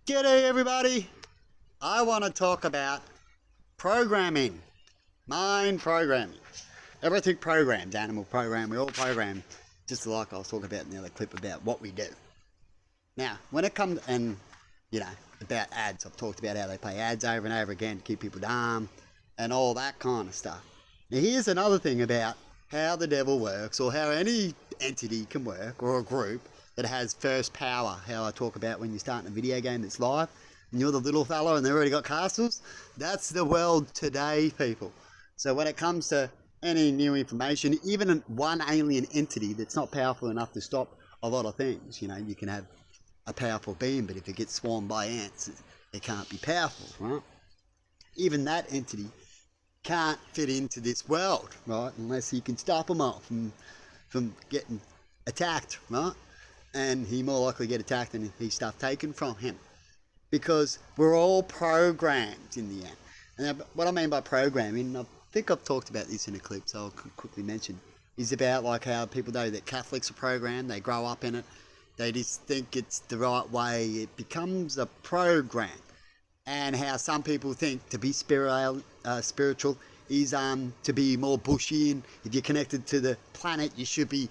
G'day everybody! I want to talk about programming, mind programming. Everything programs, animal program, we all program, just like I was talking about in the other clip about what we do. Now, when it comes, about ads, I've talked about how they play ads over and over again to keep people dumb and all that kind of stuff. Now here's another thing about how the devil works, or how any entity can work, or a group that has first power. How I talk about when you're starting a video game that's live and you're the little fellow and they've already got castles. That's the world today, people. So when it comes to any new information, even one alien entity that's not powerful enough to stop a lot of things, you can have a powerful beam, but if it gets swarmed by ants, it can't be powerful, right? Even that entity can't fit into this world, right? Unless he can stop them all from getting attacked, right? And he more likely get attacked and his stuff taken from him, because we're all programmed in the end. And what I mean by programming, I think I've talked about this in a clip, so I'll quickly mention, is about like how people know that Catholics are programmed, they grow up in it, they just think it's the right way, it becomes a program. And how some people think to be spiritual is to be more bushy, and if you're connected to the planet you should be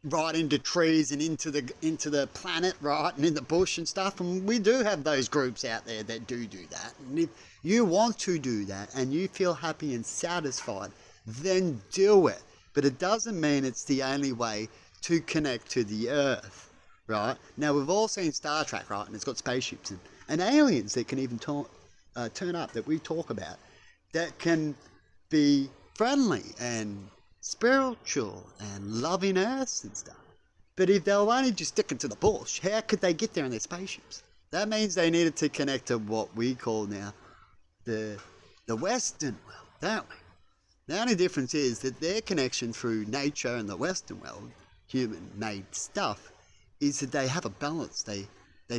right into trees and into the planet, right, and in the bush and stuff. And we do have those groups out there that do that. And if you want to do that and you feel happy and satisfied, then do it. But it doesn't mean it's the only way to connect to the earth, right? Now we've all seen Star Trek, right, and it's got spaceships and aliens that can even turn up, that we talk about, that can be friendly and spiritual and loving earth and stuff. But if they were only just sticking to the bush, how could they get there in their spaceships? That means they needed to connect to what we call now the Western world, don't we? The only difference is that their connection through nature and the Western world, human-made stuff, is that they have a balance. They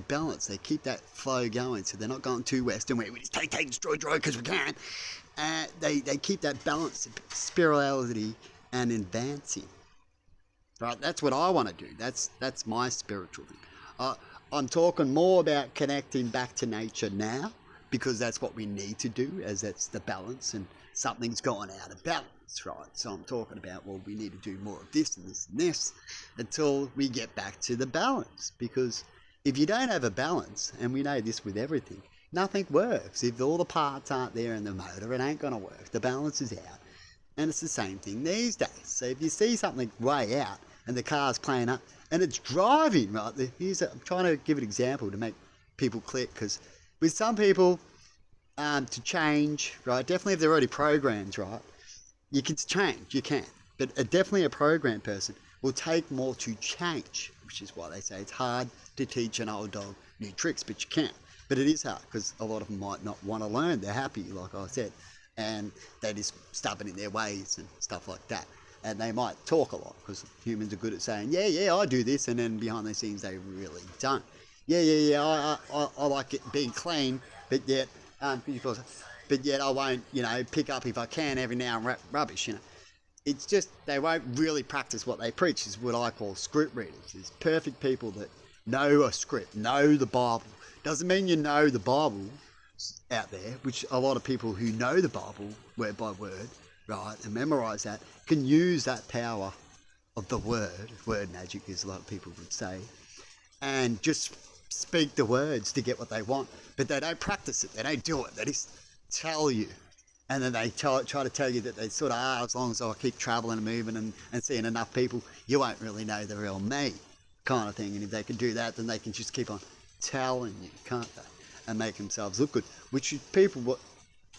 balance, they keep that flow going, so they're not going too Western where we just take, destroy because we can. They keep that balance of spirituality and advancing. Right, that's what I want to do. That's my spiritual thing. I'm talking more about connecting back to nature now, because that's what we need to do, as that's the balance, and something's gone out of balance, right? So I'm talking about, well, we need to do more of this and this and this until we get back to the balance. Because if you don't have a balance, and we know this with everything, nothing works. If all the parts aren't there in the motor, it ain't going to work. The balance is out. And it's the same thing these days. So if you see something way out and the car's playing up and it's driving, right? I'm trying to give an example to make people click, because with some people, to change, right, definitely if they're already programmed, right, you can change, you can. But definitely a programmed person will take more to change, which is why they say it's hard to teach an old dog new tricks, but you can. But it is hard, because a lot of them might not want to learn. They're happy, like I said, and they're just stubborn in their ways and stuff like that. And they might talk a lot, because humans are good at saying, yeah, I do this, and then behind the scenes they really don't. Yeah, I like it being clean, but yet I won't, pick up if I can every now and rubbish, It's just they won't really practice what they preach, is what I call script readers. There's perfect people that know a script, know the Bible. Doesn't mean you know the Bible out there, which a lot of people who know the Bible word by word, right, and memorize that, can use that power of the word magic, as a lot of people would say, and just speak the words to get what they want. But they don't practice it, they don't do it, they just tell you. And then they try to tell you that they sort of are, as long as I keep travelling and moving and seeing enough people, you won't really know the real me, kind of thing. And if they can do that, then they can just keep on telling you, can't they? And make themselves look good, which is people what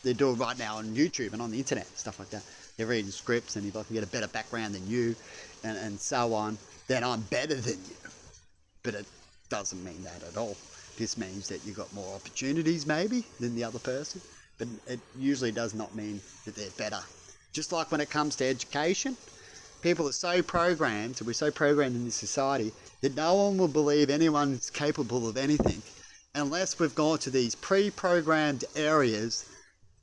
they're doing right now on YouTube and on the internet, stuff like that. They're reading scripts, and if I can get a better background than you, and so on, then I'm better than you. But it doesn't mean that at all. This means that you've got more opportunities maybe than the other person, but it usually does not mean that they're better. Just like when it comes to education, people are so programmed, we're so programmed in this society, that no one will believe anyone's capable of anything unless we've gone to these pre-programmed areas,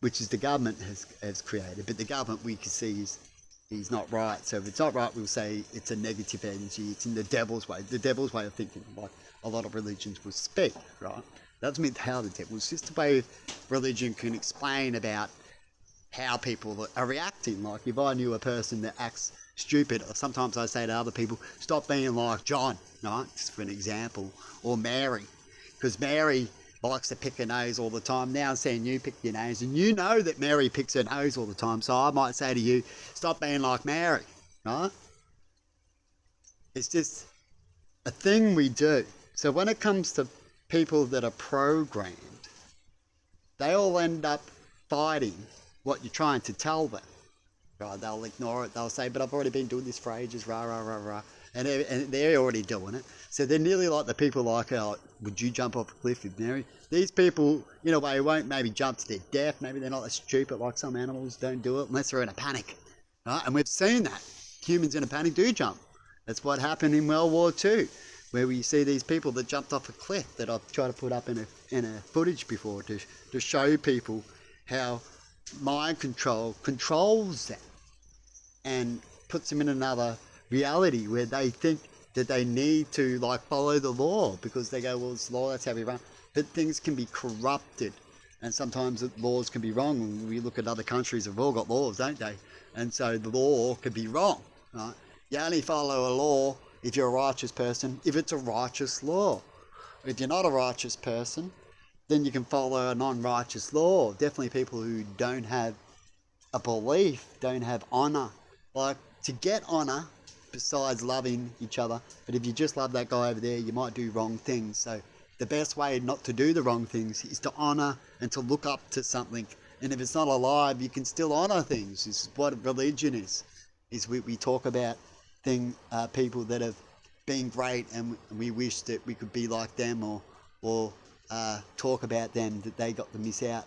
which is the government has created. But the government, we can see, is not right. So if it's not right, we'll say it's a negative energy, it's in the devil's way of thinking. Like a lot of religions will speak, right? That's mentality. It's just the way religion can explain about how people are reacting. Like if I knew a person that acts stupid, sometimes I say to other people, stop being like John, right? Just for an example. Or Mary. Because Mary likes to pick her nose all the time. Now I'm saying you pick your nose, and you know that Mary picks her nose all the time. So I might say to you, stop being like Mary, right? It's just a thing we do. So when it comes to people that are programmed, they all end up fighting what you're trying to tell them. Right? They'll ignore it. They'll say, but I've already been doing this for ages, rah, rah, rah, rah. And they're already doing it. So they're nearly like the people like, oh, would you jump off a cliff with Mary? These people, in a way, won't maybe jump to their death. Maybe they're not as stupid like some animals don't do it unless they're in a panic. Right? And we've seen that. Humans in a panic do jump. That's what happened in World War II, where we see these people that jumped off a cliff that I've tried to put up in a footage before to show people how mind control controls them and puts them in another reality where they think that they need to like follow the law because they go, well, it's law, that's how we run. But things can be corrupted, and sometimes the laws can be wrong. When we look at other countries, they've all got laws, don't they? And so the law could be wrong, right? You only follow a law if you're a righteous person, if it's a righteous law. If you're not a righteous person, then you can follow a non-righteous law. Definitely people who don't have a belief, don't have honour. Like, to get honour, besides loving each other, but if you just love that guy over there, you might do wrong things. So the best way not to do the wrong things is to honour and to look up to something. And if it's not alive, you can still honour things. This is what religion is we talk about people that have been great and we wish that we could be like them, or talk about them, that they got to miss out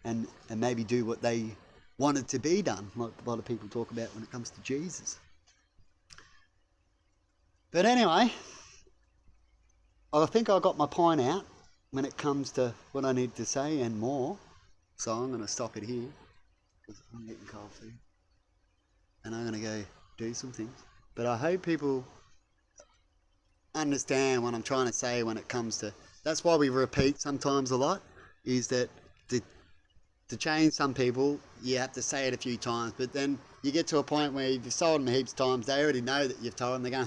and maybe do what they wanted to be done, like a lot of people talk about when it comes to Jesus. But anyway, I think I got my point out when it comes to what I need to say and more. So I'm going to stop it here because I'm getting coffee and I'm going to go do some things. But I hope people understand what I'm trying to say when it comes to... That's why we repeat sometimes a lot, is that to change some people, you have to say it a few times, but then you get to a point where you've told them heaps of times, they already know that you've told them, they're going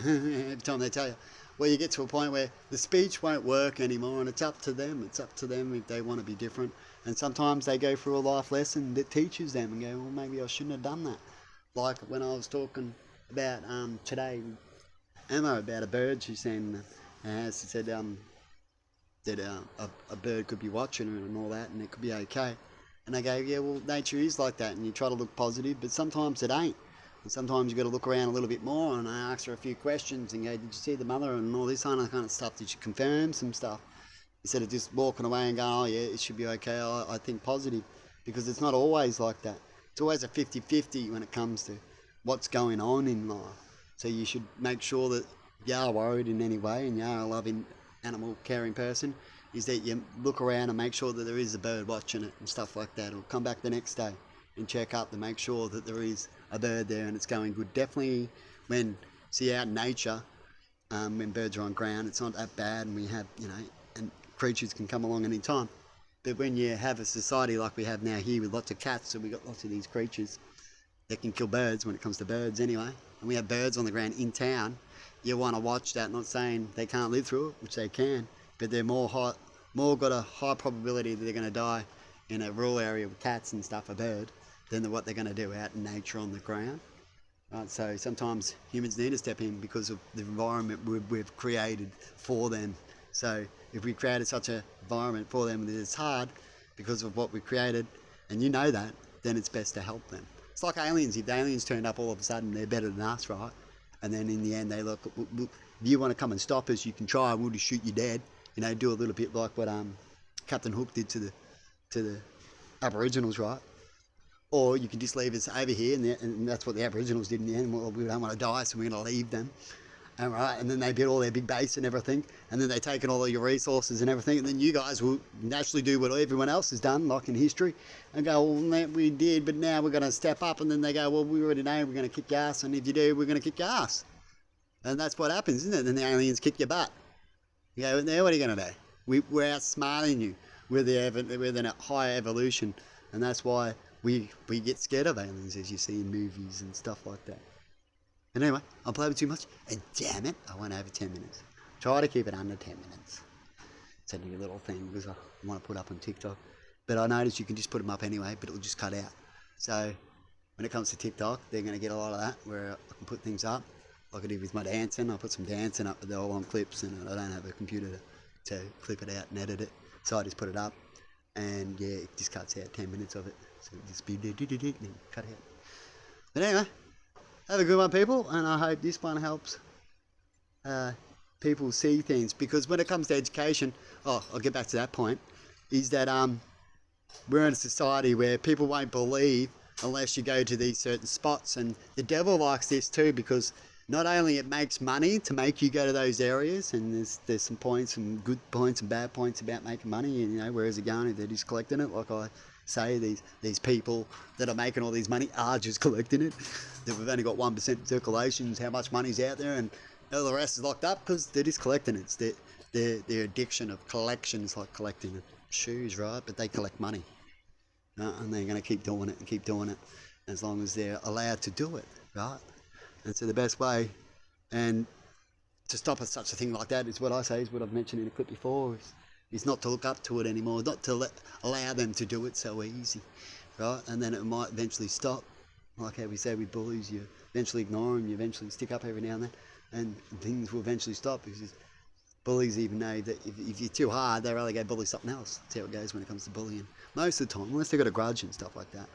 every time they tell you. Well, you get to a point where the speech won't work anymore, and it's up to them. It's up to them if they want to be different. And sometimes they go through a life lesson that teaches them and go, well, maybe I shouldn't have done that. Like when I was talking about today, Emma, about a bird, she said that a bird could be watching her and all that, and it could be okay. And I go, yeah, well, nature is like that, and you try to look positive, but sometimes it ain't. And sometimes you've got to look around a little bit more, and I ask her a few questions and go, did you see the mother and all this kind of stuff? Did you confirm some stuff? Instead of just walking away and going, oh yeah, it should be okay, I think positive. Because it's not always like that. It's always a 50-50 when it comes to what's going on in life. So you should make sure that you are worried in any way and you are a loving, animal caring person, is that you look around and make sure that there is a bird watching it and stuff like that, or come back the next day and check up to make sure that there is a bird there and it's going good. Definitely when see out in nature, when birds are on ground, it's not that bad, and we have, and creatures can come along any time. But when you have a society like we have now here with lots of cats, so we got lots of these creatures that can kill birds when it comes to birds anyway, and we have birds on the ground in town, you want to watch that. Not saying they can't live through it, which they can, but they're more got a high probability that they're going to die in a rural area with cats and stuff, a bird, than what they're going to do out in nature on the ground. Right, so sometimes humans need to step in because of the environment we've created for them. So if we created such an environment for them that it's hard because of what we created, and you know that, then it's best to help them. It's like aliens. If the aliens turned up all of a sudden, they're better than us, right? And then in the end they look, if you want to come and stop us, you can try, we'll just shoot you dead. Do a little bit like what Captain Hook did to the Aboriginals, right? Or you can just leave us over here, and that's what the Aboriginals did in the end. Well, we don't want to die, so we're going to leave them. And then they built all their big base and everything, and then they've taken all of your resources and everything, and then you guys will naturally do what everyone else has done, like in history, and go, well, we did, but now we're going to step up. And then they go, well, we already know we're going to kick your ass, and if you do, we're going to kick your ass. And that's what happens, isn't it? Then the aliens kick your butt. You go, now what are you going to do? We're outsmarting you with a higher evolution, and that's why we get scared of aliens, as you see in movies and stuff like that. And anyway, I'm playing too much, and damn it, I went over 10 minutes. Try to keep it under 10 minutes. It's a new little thing because I want to put up on TikTok. But I noticed you can just put them up anyway, but it'll just cut out. So when it comes to TikTok, they're going to get a lot of that where I can put things up. Like I did with my dancing, I put some dancing up with the all on clips, and I don't have a computer to clip it out and edit it. So I just put it up, and yeah, it just cuts out 10 minutes of it. So it just be and cut out. But anyway, have a good one, people, and I hope this one helps people see things. Because when it comes to education, I'll get back to that point, is that we're in a society where people won't believe unless you go to these certain spots. And the devil likes this too, because not only it makes money to make you go to those areas, and there's some points, some good points and bad points about making money, and where's it going if they're just collecting it? Like I say, these people that are making all these money are just collecting it. That we've only got 1% circulation, how much money's out there, and all the rest is locked up because they're just collecting it. It's their addiction of collection is like collecting shoes, right? But they collect money. And they're going to keep doing it and keep doing it as long as they're allowed to do it, right? And so the best way and to stop such a thing like that is what I say, is what I've mentioned in a clip before, is not to look up to it anymore, not to allow them to do it so easy, right? And then it might eventually stop. Like how we say with bullies, you eventually ignore them, you eventually stick up every now and then, and things will eventually stop, because bullies even know that if you're too hard, they rather go bully something else. That's how it goes when it comes to bullying. Most of the time, unless they've got a grudge and stuff like that.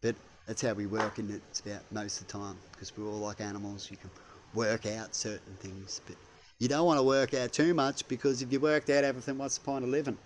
But that's how we work, and it's about most of the time, because we're all like animals. You can work out certain things, but you don't want to work out too much, because if you worked out everything, what's the point of living?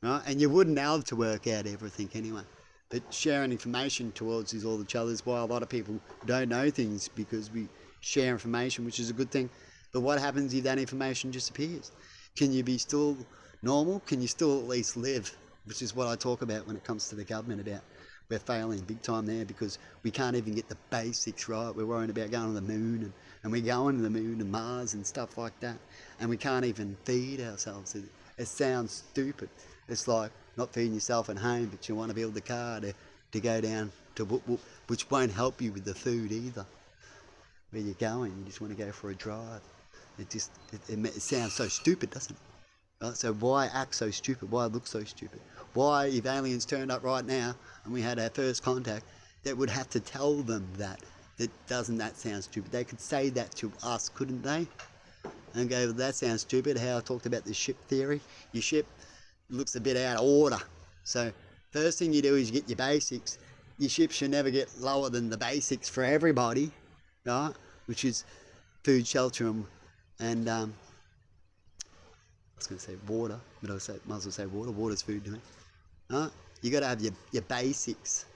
Right? And you wouldn't have to work out everything anyway. But sharing information towards all each other is why a lot of people don't know things, because we share information, which is a good thing. But what happens if that information disappears? Can you be still normal? Can you still at least live? Which is what I talk about when it comes to the government, about we're failing big time there, because we can't even get the basics right. We're worrying about going to the moon, and we're going to the moon and Mars and stuff like that, and we can't even feed ourselves. It sounds stupid. It's like not feeding yourself at home, but you want to build the car to go down to which won't help you with the food either. Where you're going, you just want to go for a drive. It sounds so stupid, doesn't it? Right? So why act so stupid? Why look so stupid? Why, if aliens turned up right now and we had our first contact, that would have to tell them that doesn't that sound stupid? They could say that to us, couldn't they? And go, that sounds stupid. How I talked about the ship theory. Your ship looks a bit out of order. So first thing you do is you get your basics. Your ship should never get lower than the basics for everybody, right? Which is food, shelter, and I was going to say water, but I might as well say water. Water's food to me. You got to have your basics,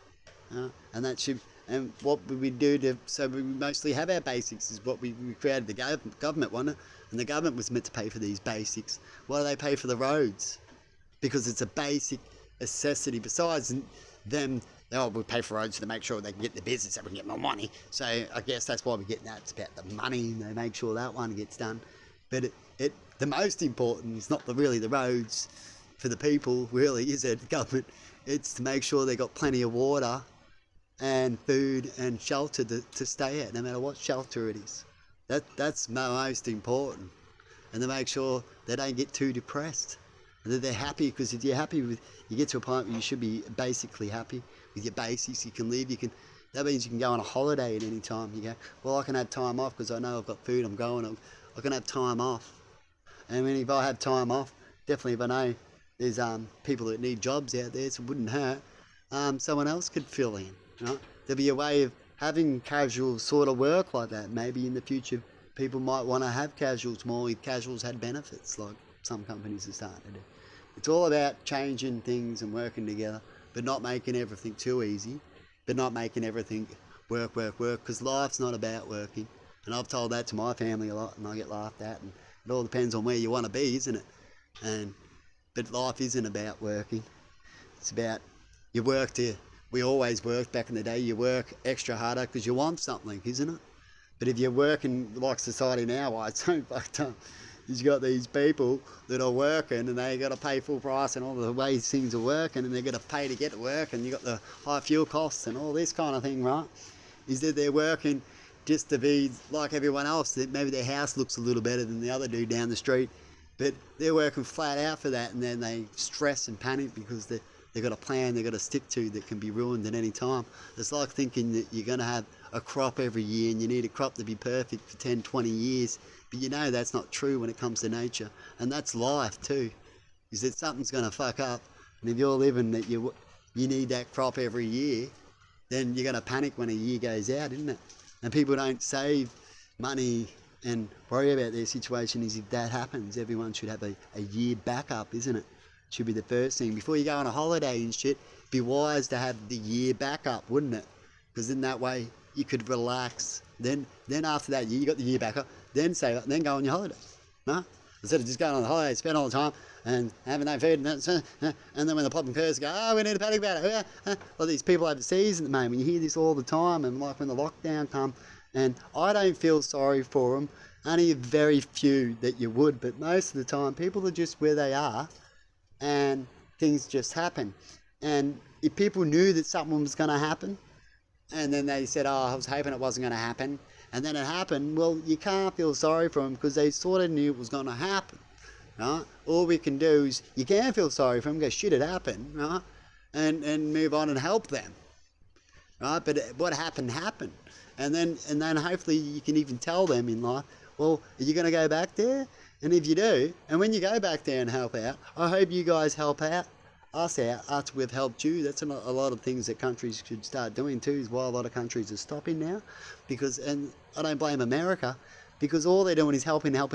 and that should. And what we do so we mostly have our basics is what we created the government, wasn't it? And the government was meant to pay for these basics. Why do they pay for the roads? Because it's a basic necessity. Besides them, we pay for roads to make sure they can get the business, so we can get more money. So I guess that's why we're getting that. It's about the money, and they make sure that one gets done. But the most important is not really the roads for the people, really, is it, the government. It's to make sure they got plenty of water and food and shelter to stay at, no matter what shelter it is. That's most important. And to make sure they don't get too depressed, and that they're happy, because if you're happy you get to a point where you should be basically happy with your basics. You can live, that means you can go on a holiday at any time. You go, well, I can have time off because I know I've got food, I'm going, I can have time off. And I mean, if I have time off, definitely if I know there's people that need jobs out there, so it wouldn't hurt, someone else could fill in. Right? There'll be a way of having casual sort of work like that. Maybe in the future people might want to have casuals more if casuals had benefits, like some companies are starting to do. It's all about changing things and working together, but not making everything too easy, but not making everything work, because life's not about working. And I've told that to my family a lot, and I get laughed at, and it all depends on where you want to be, isn't it? But life isn't about working. It's about we always worked back in the day, you work extra harder because you want something, isn't it? But if you're working like society now, it's so fucked up. is you got these people that are working and they got to pay full price and all the ways things are working and they're going to pay to get to work and you got the high fuel costs and all this kind of thing, right? Is that they're working just to be like everyone else, that maybe their house looks a little better than the other dude down the street, but they're working flat out for that, and then they stress and panic because they've got a plan they've got to stick to that can be ruined at any time. It's like thinking that you're going to have a crop every year and you need a crop to be perfect for 10, 20 years, but you know that's not true when it comes to nature, and that's life too, is that something's going to fuck up, and if you're living that you need that crop every year, then you're going to panic when a year goes out, isn't it? And people don't save money and worry about their situation. Is if that happens, everyone should have a year backup, isn't it? Should be the first thing. Before you go on a holiday and shit, be wise to have the year backup, wouldn't it? Because in that way, you could relax. Then after that year, you got the year backup, then save it, and then go on your holiday. No? Instead of just going on the holiday, spend all the time and having no food, and then when the problem occurs, go, oh, we need to panic about it. Well, these people overseas at the moment, you hear this all the time, and like when the lockdown come, and I don't feel sorry for them, only very few that you would, but most of the time, people are just where they are, and things just happen. And if people knew that something was going to happen, and then they said, oh, I was hoping it wasn't going to happen, and then it happened, well, you can't feel sorry for them because they sort of knew it was going to happen, right? All we can do is, you can feel sorry for them, go, shit, it happened, right? And move on and help them, right? But what happened, happened. And then hopefully you can even tell them in life, well, are you going to go back there? And if you do, and when you go back there and help out, I hope you guys help out us out after we've helped you. That's a lot of things that countries should start doing too, is why a lot of countries are stopping now. Because, and I don't blame America, because all they're doing is helping. And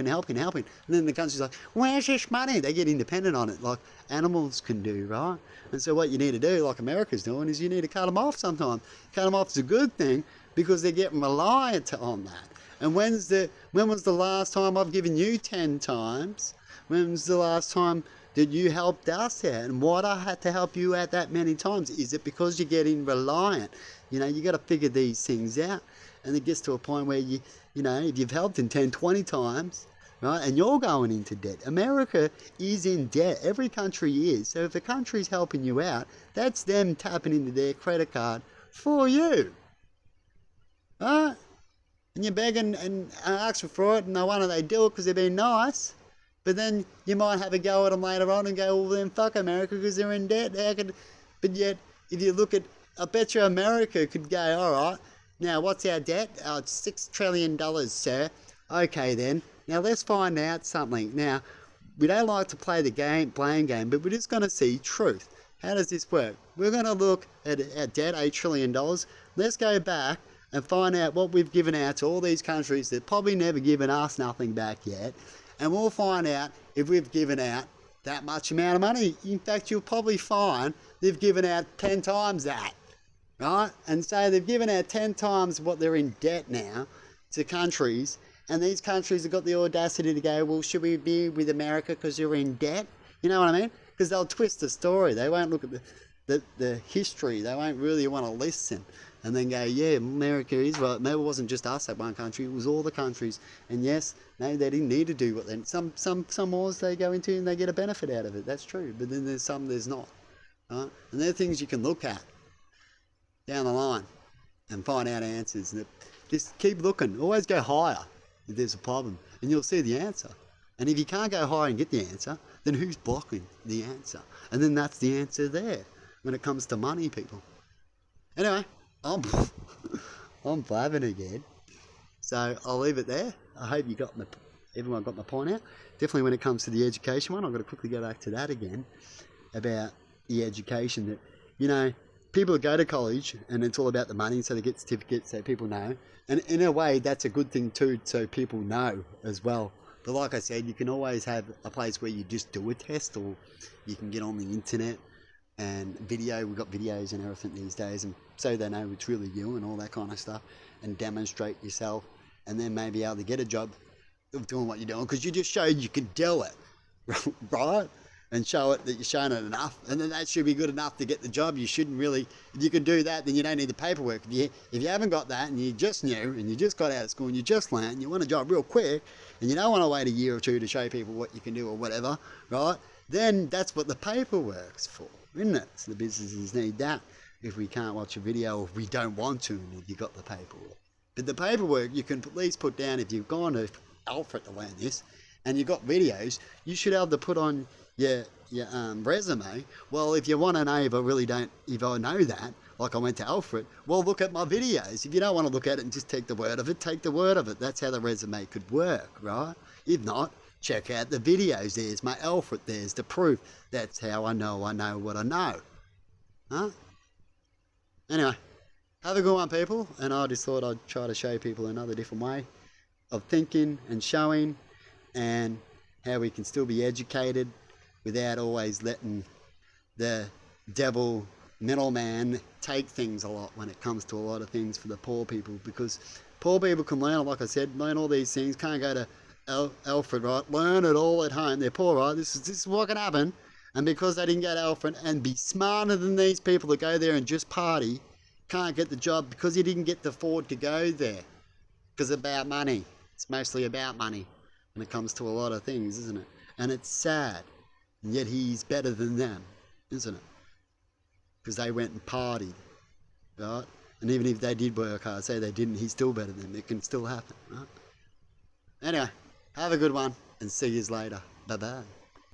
then the country's like, where's this money? They get independent on it, like animals can do, right? And so what you need to do, like America's doing, is you need to cut them off sometime. Cut them off is a good thing, because they're getting reliant on that. And when was the last time I've given you 10 times? When was the last time that you helped us out? And why I had to help you out that many times? Is it because you're getting reliant? You know, you got to figure these things out. And it gets to a point where you know, if you've helped in 10, 20 times, right, and you're going into debt. America is in debt. Every country is. So if a country's helping you out, that's them tapping into their credit card for you. Right? And you're begging and asking for it, and no wonder they do it because they're being nice. But then you might have a go at them later on and go, well, then fuck America because they're in debt. But yet, if you look at, I bet you America could go, all right, now what's our debt? Oh, it's $6 trillion, sir. Okay then. Now let's find out something. Now, we don't like to play the blame game, but we're just going to see truth. How does this work? We're going to look at our debt, $8 trillion. Let's go back and find out what we've given out to all these countries that probably never given us nothing back yet. And we'll find out if we've given out that much amount of money. In fact, you'll probably find they've given out 10 times that, right? And so they've given out 10 times what they're in debt now to countries. And these countries have got the audacity to go, well, should we be with America because you're in debt? You know what I mean? Because they'll twist the story. They won't look at the history. They won't really want to listen. And then go, yeah, America is right. Maybe it wasn't just us, that one country. It was all the countries. And yes, maybe they didn't need to do what they... Some wars they go into and they get a benefit out of it. That's true. But then there's some there's not. Right? And they're things you can look at down the line and find out answers. And just keep looking. Always go higher if there's a problem. And you'll see the answer. And if you can't go higher and get the answer, then who's blocking the answer? And then that's the answer there when it comes to money, people. Anyway... I'm blabbing again, so I'll leave it there. I hope everyone got my point out. Definitely when it comes to the education one, I've got to quickly go back to that again about the education that, you know, people go to college and it's all about the money, so they get certificates so people know. And in a way, that's a good thing too, so people know as well. But like I said, you can always have a place where you just do a test, or you can get on the internet and video. We've got videos and everything these days, and so they know it's really you and all that kind of stuff, and demonstrate yourself, and then maybe able to get a job of doing what you're doing because you just showed you could do it, right? and show it that you've shown it enough, and then that should be good enough to get the job. You shouldn't really, if you can do that, then you don't need the paperwork. If you haven't got that and you just new and you just got out of school and you just learned and you want a job real quick and you don't want to wait a year or two to show people what you can do or whatever, right? Then that's what the paperwork's for, isn't it? So the businesses need that. If we can't watch a video, or if we don't want to, and if you've got the paperwork. But the paperwork you can at least put down if you've gone to Alfred to learn this and you've got videos, you should be able to put on your resume. Well, if you want to know if I know that, like I went to Alfred, well, look at my videos. If you don't want to look at it and just take the word of it, take the word of it. That's how the resume could work, right? If not, check out the videos. There's my Alfred. There's the proof. That's how I know what I know. Huh? Anyway, have a good one, people. And I just thought I'd try to show people another different way of thinking and showing, and how we can still be educated without always letting the devil middleman take things a lot when it comes to a lot of things for the poor people, because poor people can learn, like I said, learn all these things, can't go to Alfred, right? Learn it all at home. They're poor, right? This is what can happen. And because they didn't go to Alfred and be smarter than these people that go there and just party, can't get the job because he didn't get the afford to go there. Because it's about money. It's mostly about money when it comes to a lot of things, isn't it? And it's sad. And yet he's better than them, isn't it? Because they went and partied, right? And even if they did work hard, say they didn't, he's still better than them. It can still happen, right? Anyway, have a good one and see you later. Bye-bye.